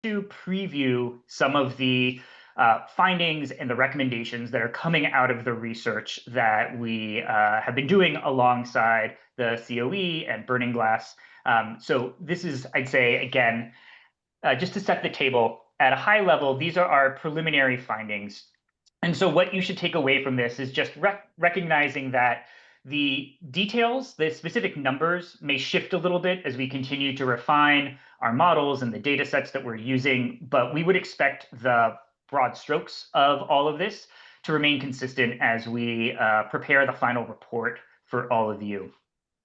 to preview some of the findings and the recommendations that are coming out of the research that we have been doing alongside the COE and Burning Glass. So this is, I'd say, again, just to set the table, at a high level, these are our preliminary findings. And so what you should take away from this is just recognizing that the details, the specific numbers may shift a little bit as we continue to refine our models and the data sets that we're using, but we would expect the broad strokes of all of this to remain consistent as we prepare the final report for all of you.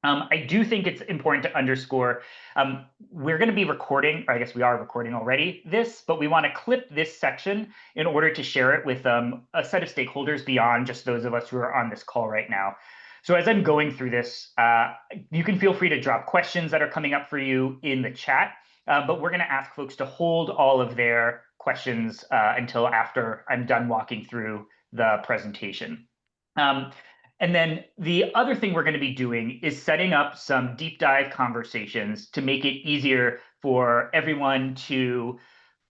I do think it's important to underscore, we're going to be recording, or I guess we are recording already, this, but we want to clip this section in order to share it with a set of stakeholders beyond just those of us who are on this call right now. So as I'm going through this, you can feel free to drop questions that are coming up for you in the chat, but we're going to ask folks to hold all of their questions until after I'm done walking through the presentation. And then the other thing we're going to be doing is setting up some deep dive conversations to make it easier for everyone to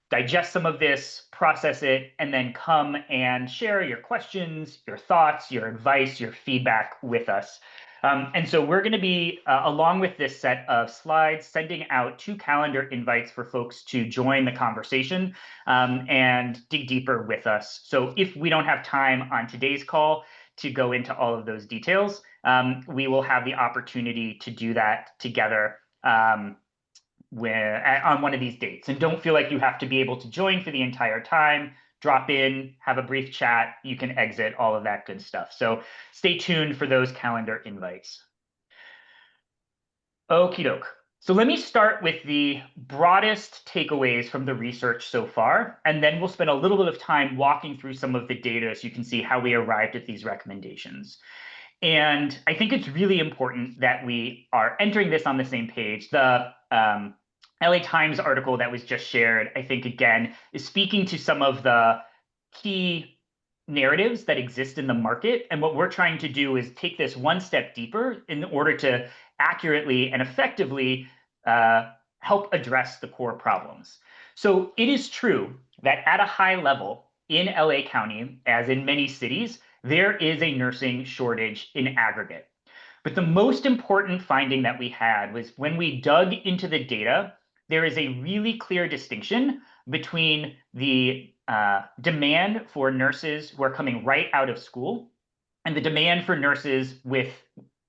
digest some of this, process it, and then come and share your questions, your thoughts, your advice, your feedback with us. And so we're going to be, along with this set of slides, sending out 2 calendar invites for folks to join the conversation and dig deeper with us. So if we don't have time on today's call to go into all of those details, we will have the opportunity to do that together on one of these dates. And don't feel like you have to be able to join for the entire time. Drop in, have a brief chat, you can exit, all of that good stuff. So stay tuned for those calendar invites. Okie doke. So let me start with the broadest takeaways from the research so far, and then we'll spend a little bit of time walking through some of the data so you can see how we arrived at these recommendations. And I think it's really important that we are entering this on the same page. The LA Times article that was just shared, I think, again, is speaking to some of the key narratives that exist in the market. And what we're trying to do is take this one step deeper in order to accurately and effectively help address the core problems. So it is true that at a high level in LA County, as in many cities, there is a nursing shortage in aggregate. But the most important finding that we had was when we dug into the data, there is a really clear distinction between the demand for nurses who are coming right out of school and the demand for nurses with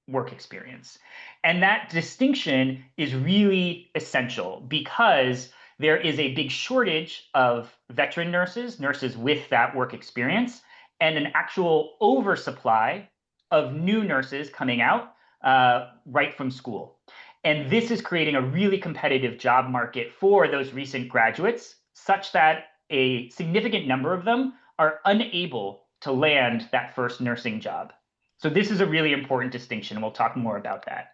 work experience. And that distinction is really essential because there is a big shortage of veteran nurses, nurses with that work experience, and an actual oversupply of new nurses coming out right from school. And this is creating a really competitive job market for those recent graduates, such that a significant number of them are unable to land that first nursing job. So this is a really important distinction, and we'll talk more about that.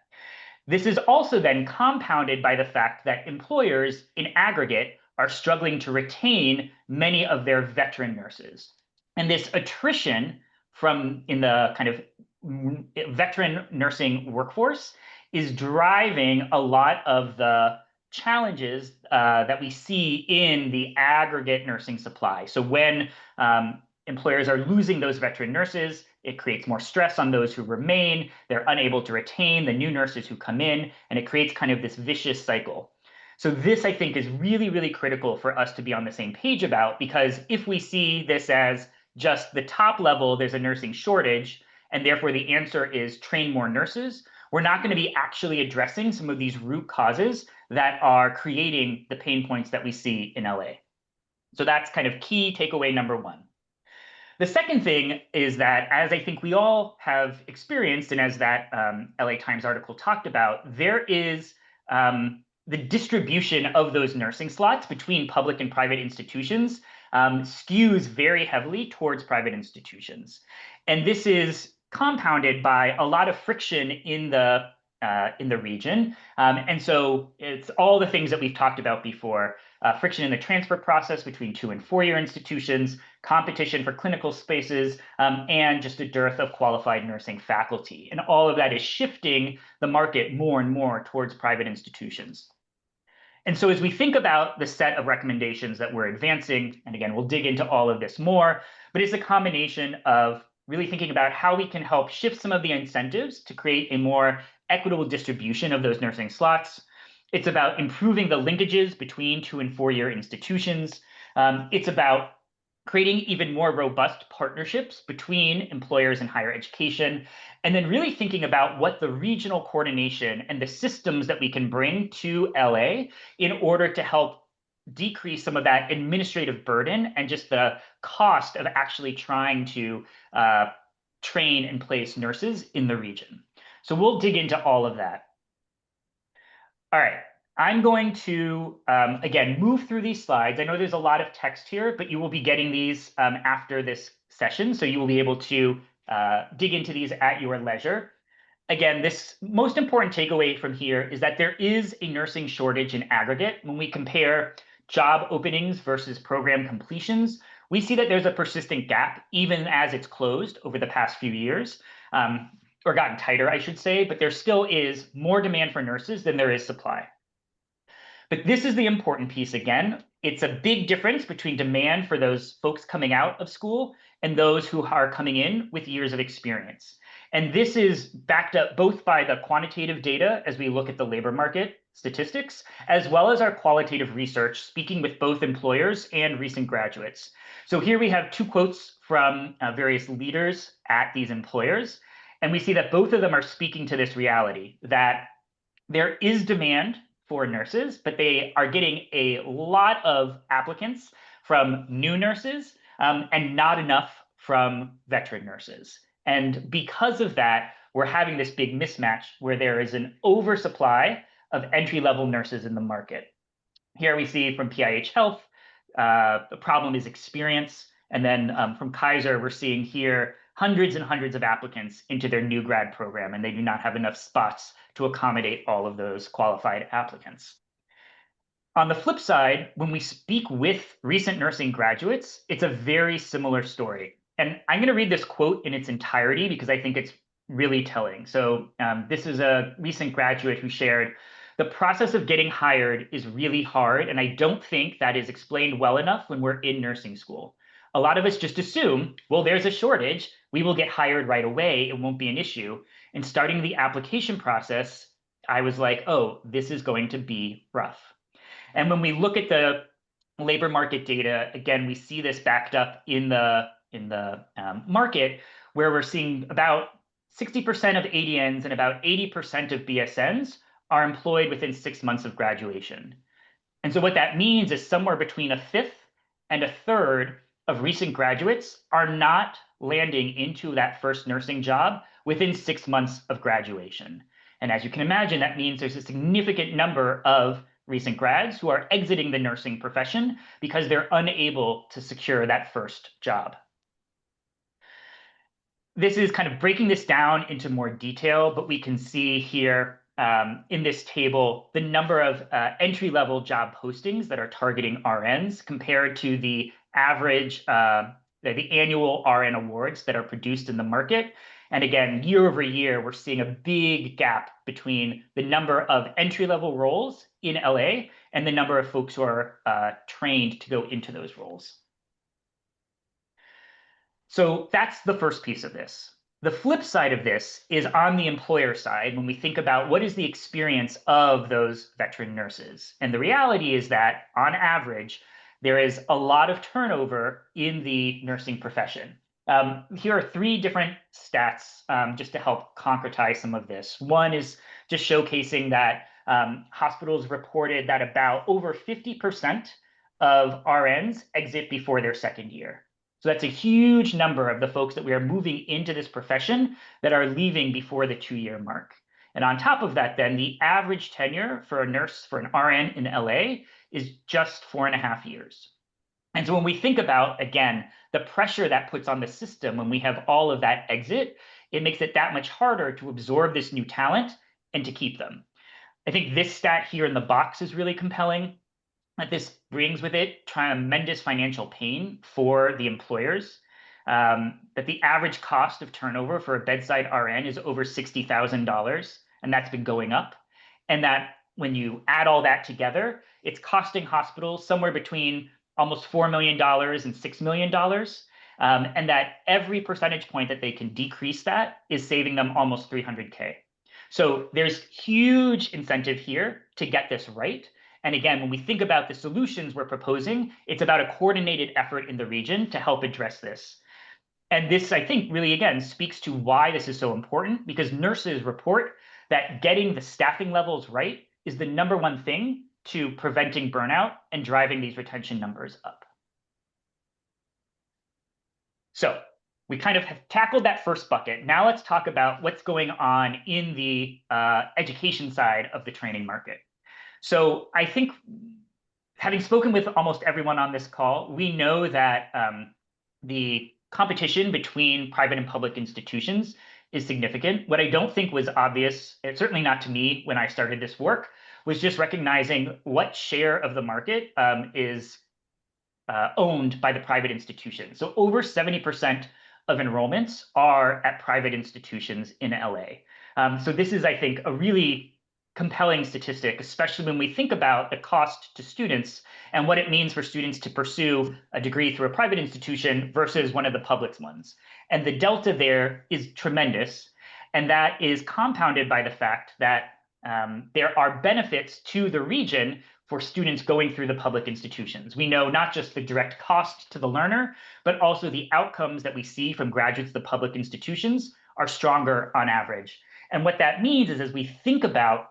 This is also then compounded by the fact that employers in aggregate are struggling to retain many of their veteran nurses. And this attrition from in the kind of veteran nursing workforce is driving a lot of the challenges that we see in the aggregate nursing supply. So when employers are losing those veteran nurses, it creates more stress on those who remain. They're unable to retain the new nurses who come in, and it creates kind of this vicious cycle. So this, I think, is really, really critical for us to be on the same page about, because if we see this as just the top level, there's a nursing shortage, and therefore the answer is train more nurses, we're not going to be actually addressing some of these root causes that are creating the pain points that we see in LA. So that's kind of key takeaway number 1. The second thing is that, as I think we all have experienced, and as that LA Times article talked about, there is the distribution of those nursing slots between public and private institutions skews very heavily towards private institutions. And this is compounded by a lot of friction in the region. And so it's all the things that we've talked about before. Friction in the transfer process between 2- and 4-year institutions, competition for clinical spaces, and just a dearth of qualified nursing faculty. And all of that is shifting the market more and more towards private institutions. And so as we think about the set of recommendations that we're advancing, and again, we'll dig into all of this more, but it's a combination of really thinking about how we can help shift some of the incentives to create a more equitable distribution of those nursing slots. It's about improving the linkages between 2- and 4-year institutions. It's about creating even more robust partnerships between employers and higher education, and then really thinking about what the regional coordination and the systems that we can bring to LA in order to help decrease some of that administrative burden and just the cost of actually trying to train and place nurses in the region. So we'll dig into all of that. All right. I'm going to, again, move through these slides. I know there's a lot of text here, but you will be getting these after this session, so you will be able to dig into these at your leisure. Again, this most important takeaway from here is that there is a nursing shortage in aggregate. When we compare job openings versus program completions, we see that there's a persistent gap, even as it's closed over the past few years, or gotten tighter, I should say, but there still is more demand for nurses than there is supply. But this is the important piece again. It's a big difference between demand for those folks coming out of school and those who are coming in with years of experience. And this is backed up both by the quantitative data as we look at the labor market statistics, as well as our qualitative research, speaking with both employers and recent graduates. So here we have 2 quotes from various leaders at these employers. And we see that both of them are speaking to this reality, that there is demand for nurses, but they are getting a lot of applicants from new nurses and not enough from veteran nurses. And because of that, we're having this big mismatch where there is an oversupply of entry-level nurses in the market. Here we see from PIH Health, the problem is experience. And then from Kaiser, we're seeing here hundreds and hundreds of applicants into their new grad program, and they do not have enough spots to accommodate all of those qualified applicants. On the flip side, when we speak with recent nursing graduates, it's a very similar story. And I'm going to read this quote in its entirety because I think it's really telling. So this is a recent graduate who shared, "The process of getting hired is really hard, and I don't think that is explained well enough when we're in nursing school. A lot of us just assume, well, there's a shortage, we will get hired right away, it won't be an issue. And starting the application process, I was like, oh, this is going to be rough." And when we look at the labor market data, again, we see this backed up in the market, where we're seeing about 60% of ADNs and about 80% of BSNs are employed within 6 months of graduation. And so what that means is somewhere between a fifth and a third of recent graduates are not landing into that first nursing job within 6 months of graduation. And as you can imagine, that means there's a significant number of recent grads who are exiting the nursing profession because they're unable to secure that first job. This is kind of breaking this down into more detail, but we can see here in this table the number of entry-level job postings that are targeting RNs compared to the average, the annual RN awards that are produced in the market. And again, year over year, we're seeing a big gap between the number of entry-level roles in LA and the number of folks who are trained to go into those roles. So that's the first piece of this. The flip side of this is on the employer side when we think about what is the experience of those veteran nurses. And the reality is that on average, there is a lot of turnover in the nursing profession. Here are 3 different stats just to help concretize some of this. One is just showcasing that hospitals reported that about over 50% of RNs exit before their second year. So that's a huge number of the folks that we are moving into this profession that are leaving before the 2-year mark. And on top of that, then the average tenure for a nurse, for an RN in LA, is just 4.5 years. And so when we think about, again, the pressure that puts on the system when we have all of that exit, it makes it that much harder to absorb this new talent and to keep them. I think this stat here in the box is really compelling. That this brings with it tremendous financial pain for the employers, that the average cost of turnover for a bedside RN is over $60,000, and that's been going up. And that when you add all that together, it's costing hospitals somewhere between almost $4 million and $6 million. And that every percentage point that they can decrease that is saving them almost 300K. So there's huge incentive here to get this right. And again, when we think about the solutions we're proposing, it's about a coordinated effort in the region to help address this. And this, I think, really, again, speaks to why this is so important, because nurses report that getting the staffing levels right is the #1 thing to preventing burnout and driving these retention numbers up. So we kind of have tackled that first bucket. Now let's talk about what's going on in the education side of the training market. So I think, having spoken with almost everyone on this call, we know that the competition between private and public institutions is significant. What I don't think was obvious, certainly not to me when I started this work, was just recognizing what share of the market is owned by the private institutions. So over 70% of enrollments are at private institutions in LA. So this is, I think, a really compelling statistic, especially when we think about the cost to students and what it means for students to pursue a degree through a private institution versus one of the public ones. And the delta there is tremendous. And that is compounded by the fact that there are benefits to the region for students going through the public institutions. We know not just the direct cost to the learner, but also the outcomes that we see from graduates of the public institutions are stronger on average. And what that means is, as we think about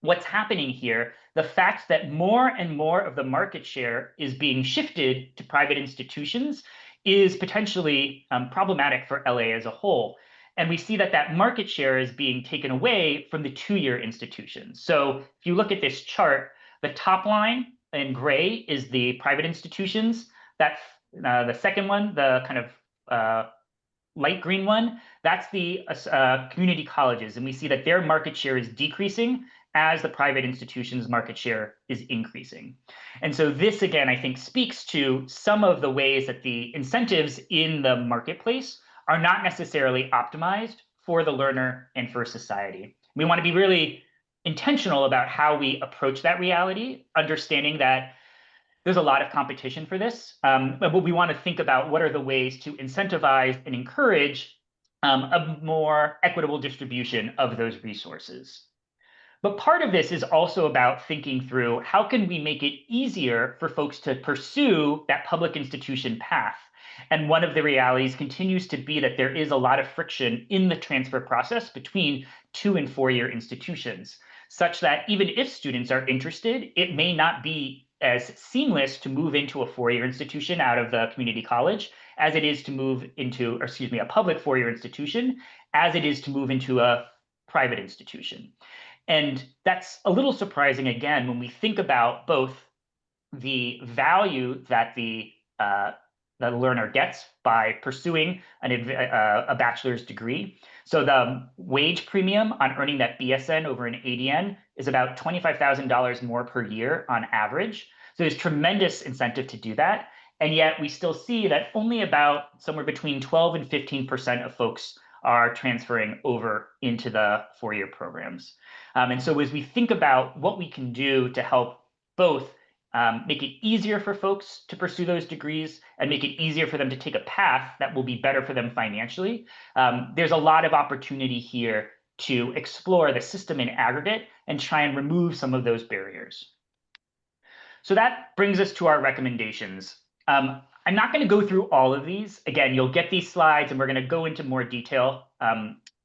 what's happening here, the fact that more and more of the market share is being shifted to private institutions is potentially problematic for LA as a whole. And we see that that market share is being taken away from the two-year institutions. So if you look at this chart, the top line in gray is the private institutions. That's the second one, the kind of light green one, that's the community colleges. And we see that their market share is decreasing as the private institutions' market share is increasing. And so this, again, I think speaks to some of the ways that the incentives in the marketplace are not necessarily optimized for the learner and for society. We want to be really intentional about how we approach that reality, understanding that there's a lot of competition for this, but we want to think about what are the ways to incentivize and encourage a more equitable distribution of those resources. But part of this is also about thinking through how can we make it easier for folks to pursue that public institution path. And one of the realities continues to be that there is a lot of friction in the transfer process between 2- and 4-year institutions, such that even if students are interested, it may not be as seamless to move into a 4-year institution out of the community college as it is to move into, or excuse me, a public 4-year institution, as it is to move into a private institution. And that's a little surprising, again, when we think about both the value that the learner gets by pursuing a bachelor's degree. So the wage premium on earning that BSN over an ADN is about $25,000 more per year on average. So there's tremendous incentive to do that. And yet we still see that only about somewhere between 12 and 15% of folks are transferring over into the 4-year programs. And so as we think about what we can do to help both make it easier for folks to pursue those degrees and make it easier for them to take a path that will be better for them financially, there's a lot of opportunity here to explore the system in aggregate and try and remove some of those barriers. So that brings us to our recommendations. I'm not going to go through all of these. Again, you'll get these slides and we're going to go into more detail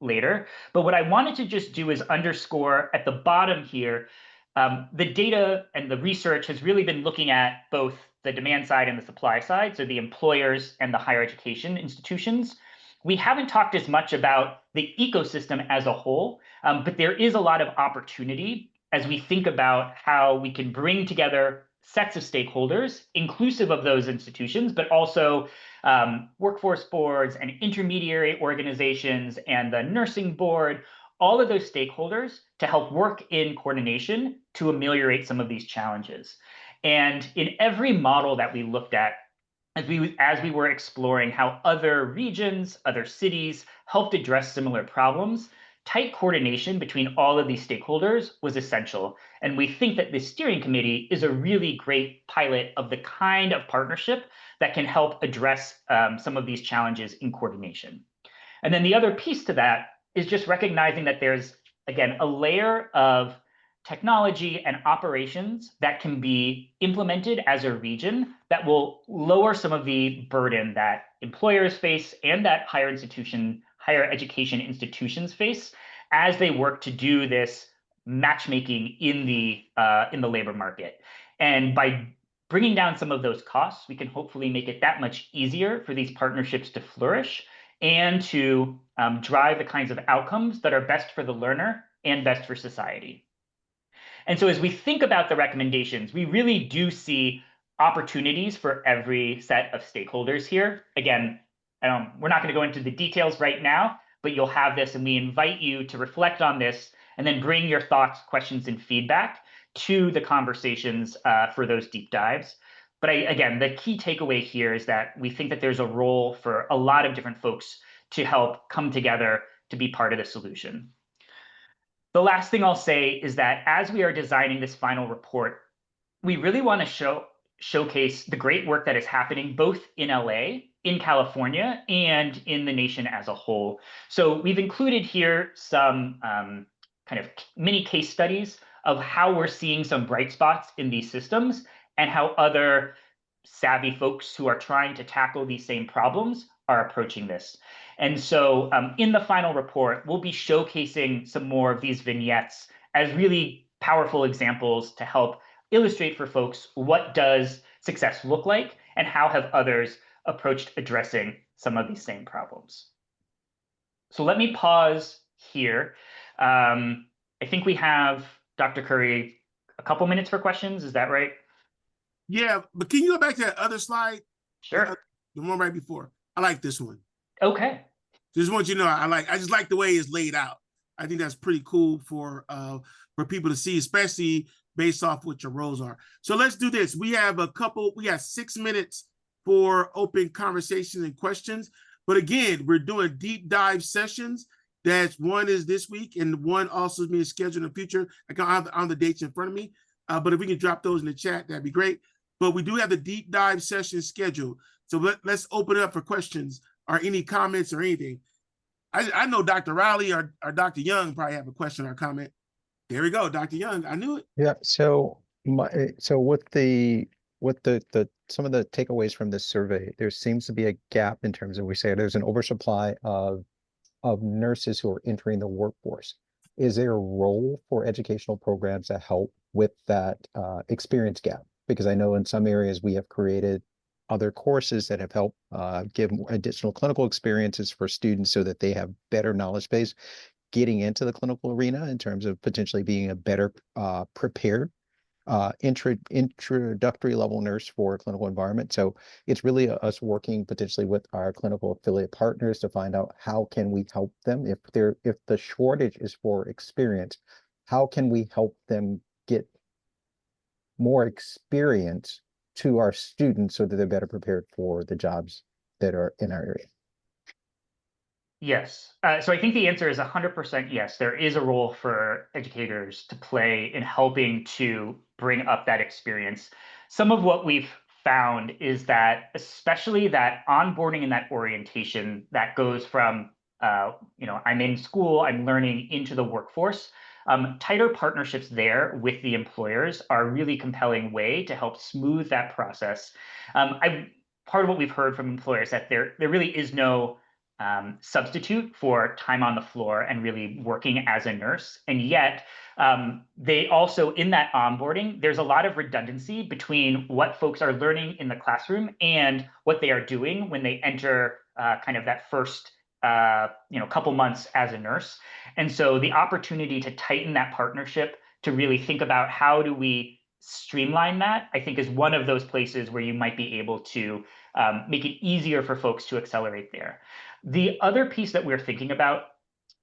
later. But what I wanted to just do is underscore at the bottom here, the data and the research has really been looking at both the demand side and the supply side, so the employers and the higher education institutions. We haven't talked as much about the ecosystem as a whole, but there is a lot of opportunity as we think about how we can bring together sets of stakeholders, inclusive of those institutions, but also workforce boards and intermediary organizations and the nursing board, all of those stakeholders to help work in coordination to ameliorate some of these challenges. And in every model that we looked at, as we were exploring how other regions, other cities helped address similar problems, tight coordination between all of these stakeholders was essential. And we think that this steering committee is a really great pilot of the kind of partnership that can help address some of these challenges in coordination. And then the other piece to that is just recognizing that there's, again, a layer of technology and operations that can be implemented as a region that will lower some of the burden that employers face and that higher education institutions face as they work to do this matchmaking in the labor market. And by bringing down some of those costs, we can hopefully make it that much easier for these partnerships to flourish and to drive the kinds of outcomes that are best for the learner and best for society. And so as we think about the recommendations, we really do see opportunities for every set of stakeholders here. Again, we're not going to go into the details right now, but you'll have this, and we invite you to reflect on this and then bring your thoughts, questions, and feedback to the conversations for those deep dives. But again, the key takeaway here is that we think that there's a role for a lot of different folks to help come together to be part of the solution. The last thing I'll say is that as we are designing this final report, we really want to showcase the great work that is happening both in LA, in California, and in the nation as a whole. So we've included here some kind of mini case studies of how we're seeing some bright spots in these systems and how other savvy folks who are trying to tackle these same problems are approaching this. And so in the final report, we'll be showcasing some more of these vignettes as really powerful examples to help illustrate for folks what does success look like and how have others approached addressing some of these same problems. So let me pause here. I think we have, Dr. Curry, a couple minutes for questions. Is that right? Yeah, but can you go back to that other slide? Sure. The one right before. I like this one. Okay. Just want you to know, I just like the way it's laid out. I think that's pretty cool for people to see, especially based off what your roles are. So let's do this. We have 6 minutes for open conversations and questions. But again, we're doing deep dive sessions. That's one is this week, and one also is being scheduled in the future. I can have on the dates in front of me. But if we can drop those in the chat, that'd be great. But we do have the deep dive session scheduled. So let's open it up for questions or any comments or anything. I know Dr. Riley or Dr. Young probably have a question or comment. There we go, Dr. Young. I knew it. Yeah. So with some of the takeaways from this survey, there seems to be a gap in terms of, we say there's an oversupply of nurses who are entering the workforce. Is there a role for educational programs that help with that experience gap? Because I know in some areas we have created other courses that have helped give additional clinical experiences for students so that they have better knowledge base getting into the clinical arena in terms of potentially being a better prepared introductory level nurse for a clinical environment. So it's really us working potentially with our clinical affiliate partners to find out how can we help them if the shortage is for experience, how can we help them get more experience to our students so that they're better prepared for the jobs that are in our area. Yes. So I think the answer is 100% yes. There is a role for educators to play in helping to bring up that experience. Some of what we've found is that especially that onboarding and that orientation that goes from, I'm in school, I'm learning into the workforce, tighter partnerships there with the employers are a really compelling way to help smooth that process. Part of what we've heard from employers that there really is no substitute for time on the floor and really working as a nurse. And yet they also, in that onboarding, there's a lot of redundancy between what folks are learning in the classroom and what they are doing when they enter kind of that first couple months as a nurse. And so the opportunity to tighten that partnership, to really think about how do we streamline that, I think is one of those places where you might be able to make it easier for folks to accelerate there. The other piece that we're thinking about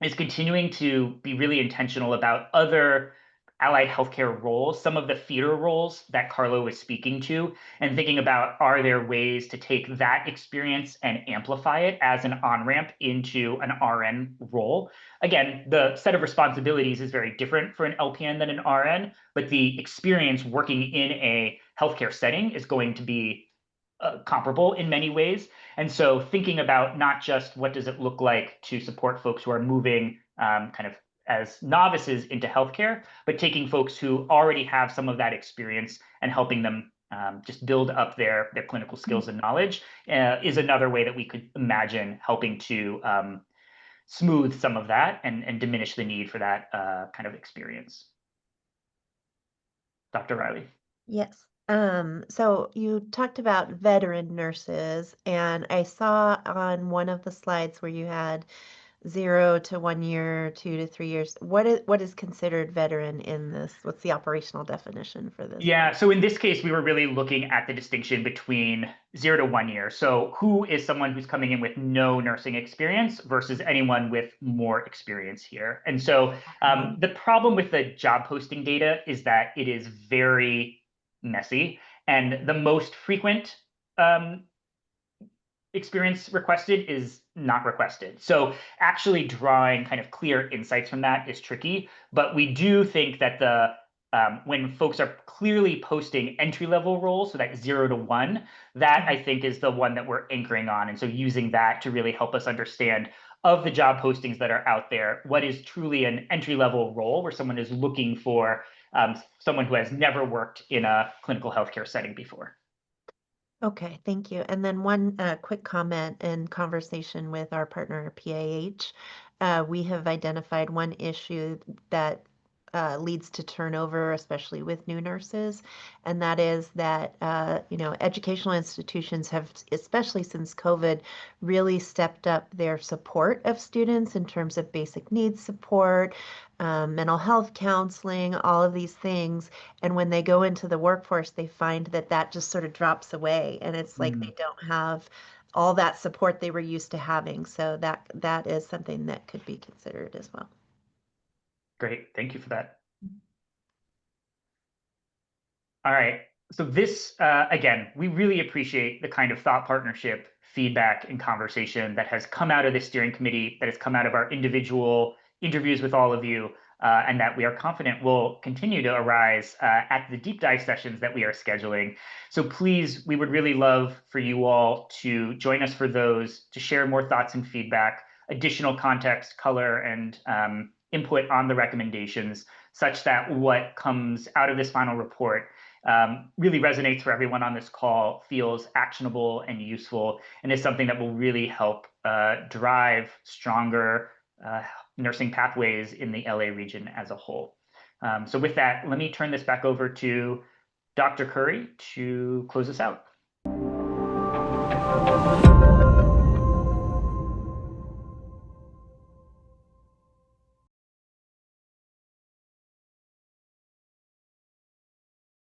is continuing to be really intentional about other allied healthcare roles, some of the feeder roles that Carlo was speaking to, and thinking about, are there ways to take that experience and amplify it as an on-ramp into an RN role? Again, the set of responsibilities is very different for an LPN than an RN, but the experience working in a healthcare setting is going to be comparable in many ways. And so thinking about not just what does it look like to support folks who are moving kind of as novices into healthcare, but taking folks who already have some of that experience and helping them just build up their clinical skills and knowledge is another way that we could imagine helping to smooth some of that and diminish the need for that kind of experience. Dr. Riley. Yes. So you talked about veteran nurses, and I saw on one of the slides where you had 0 to 1 year, 2 to 3 years. What is considered veteran in this? What's the operational definition for this? Yeah, so in this case, we were really looking at the distinction between 0 to 1 year. So who is someone who's coming in with no nursing experience versus anyone with more experience here? And so the problem with the job posting data is that it is very messy, and the most frequent experience requested is not requested. So actually drawing kind of clear insights from that is tricky, but we do think that the when folks are clearly posting entry-level roles, so that 0 to 1, that I think is the one that we're anchoring on. And so using that to really help us understand, of the job postings that are out there, what is truly an entry-level role where someone is looking for someone who has never worked in a clinical healthcare setting before. Okay, thank you. And then one quick comment in conversation with our partner PAH. We have identified one issue that leads to turnover, especially with new nurses, and that is that educational institutions have, especially since COVID, really stepped up their support of students in terms of basic needs support, mental health counseling, all of these things. And when they go into the workforce, they find that that just sort of drops away, and it's like they don't have all that support they were used to having. So that is something that could be considered as well. Great, thank you for that. All right, so this, again, we really appreciate the kind of thought partnership, feedback, and conversation that has come out of this steering committee, that has come out of our individual interviews with all of you, and that we are confident will continue to arise at the deep dive sessions that we are scheduling. So please, we would really love for you all to join us for those, to share more thoughts and feedback, additional context, color, and input on the recommendations, such that what comes out of this final report really resonates for everyone on this call, feels actionable and useful, and is something that will really help drive stronger nursing pathways in the LA region as a whole. So with that, let me turn this back over to Dr. Curry to close us out.